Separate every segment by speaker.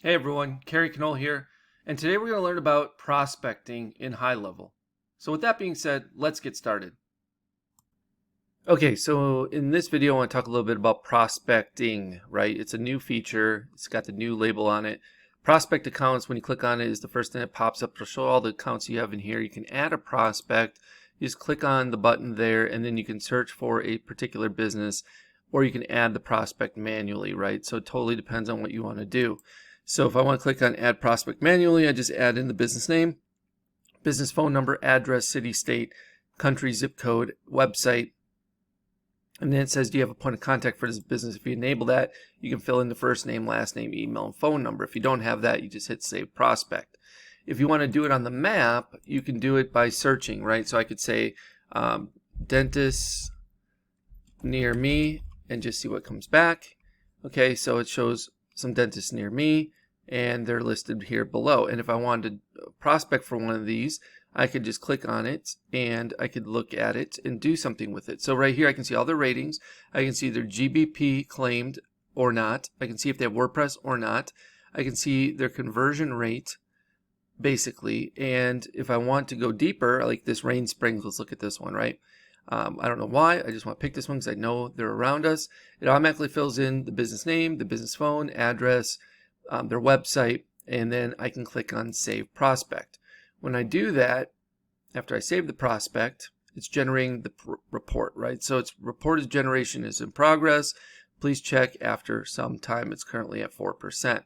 Speaker 1: Hey everyone, Kerry Knoll here, and today we're going to learn about prospecting in HighLevel. So with that being said, let's get started. Okay, so in this video I want to talk a little bit about prospecting, right? It's a new feature, it's got the new label on it. Prospect accounts, when you click on it, is the first thing that pops up. It'll show all the accounts you have in here. You can add a prospect, you just click on the button there, and then you can search for a particular business, or you can add the prospect manually, right? So it totally depends on what you want to do. So if I want to click on add prospect manually, I just add in the business name, business phone number, address, city, state, country, zip code, website, and then it says, do you have a point of contact for this business? If you enable that, you can fill in the first name, last name, email, and phone number. If you don't have that, you just hit save prospect. If you want to do it on the map, you can do it by searching, right? So I could say dentist near me and just see what comes back. Okay, so it shows some dentists near me, and they're listed here below. And if I wanted to prospect for one of these, I could just click on it and I could look at it and do something with it. So right here I can see all their ratings. I can see their GBP claimed or not. I can see if they have WordPress or not. I can see their conversion rate basically. And if I want to go deeper, like this Rain Springs, let's look at this one, right? I don't know why. I just want to pick this one because I know they're around us. It automatically fills in the business name, the business phone, address, their website, and then I can click on Save Prospect. When I do that, after I save the prospect, it's generating the report, right? So its reported generation is in progress. Please check after some time. It's currently at 4%.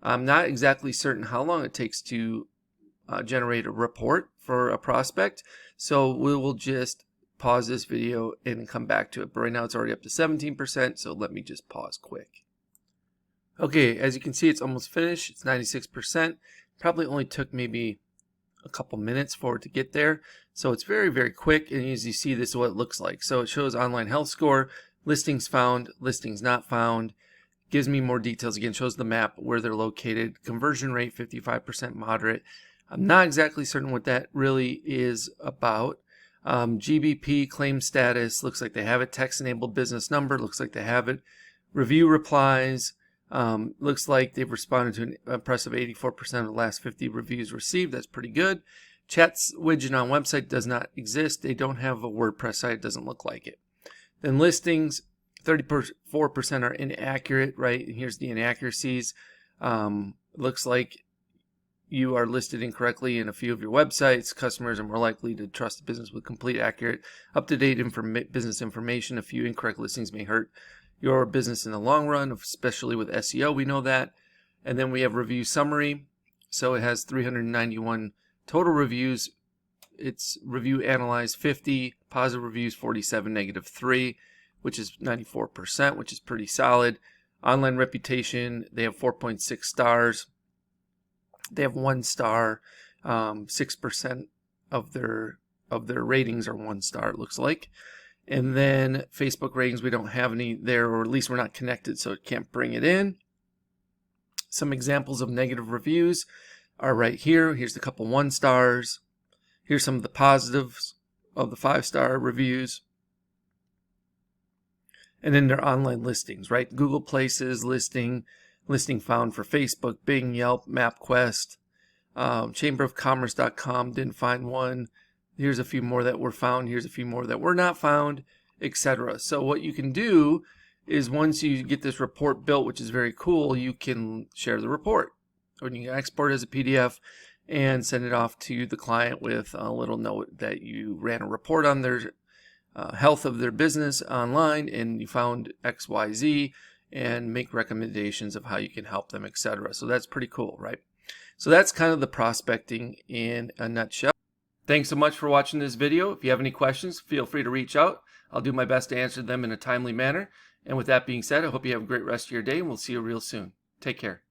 Speaker 1: I'm not exactly certain how long it takes to generate a report for a prospect, so we will just pause this video and come back to it. But right now it's already up to 17%, so let me just pause quick. Okay, as you can see, it's almost finished. It's 96%. Probably only took maybe a couple minutes for it to get there. So it's very, very quick, and as you see, this is what it looks like. So it shows online health score, listings found, listings not found, gives me more details. Again, shows the map where they're located, conversion rate 55% moderate. I'm not exactly certain what that really is about. GBP claim status, looks like they have it. Text enabled business number, looks like they have it. Review replies, looks like they've responded to an impressive 84% of the last 50 reviews received. That's pretty good. Chats widget on website does not exist. They don't have a WordPress site. It doesn't look like it. Then listings, 34% are inaccurate, right? And here's the inaccuracies. Looks like you are listed incorrectly in a few of your websites. Customers are more likely to trust a business with complete, accurate, up-to-date business information. A few incorrect listings may hurt your business in the long run, especially with SEO. We know that. And then we have review summary. So it has 391 total reviews. It's review analyzed 50, positive reviews 47, negative 3, which is 94%, which is pretty solid. Online reputation, they have 4.6 stars. They have 1 star. 6% of their ratings are 1 star, it looks like. And then Facebook ratings, we don't have any there, or at least we're not connected, so it can't bring it in. Some examples of negative reviews are right here. Here's a couple 1 stars. Here's some of the positives of the 5-star reviews. And then their online listings, right? Google Places, listing found for Facebook, Bing, Yelp, MapQuest, chamberofcommerce.com, didn't find one. Here's a few more that were found. Here's a few more that were not found, etc. So what you can do is once you get this report built, which is very cool, you can share the report. Or you can export it as a PDF and send it off to the client with a little note that you ran a report on their health of their business online and you found XYZ, and make recommendations of how you can help them, etc. So that's pretty cool, right? So that's kind of the prospecting in a nutshell. Thanks so much for watching this video. If you have any questions, feel free to reach out. I'll do my best to answer them in a timely manner. And with that being said, I hope you have a great rest of your day, and we'll see you real soon. Take care.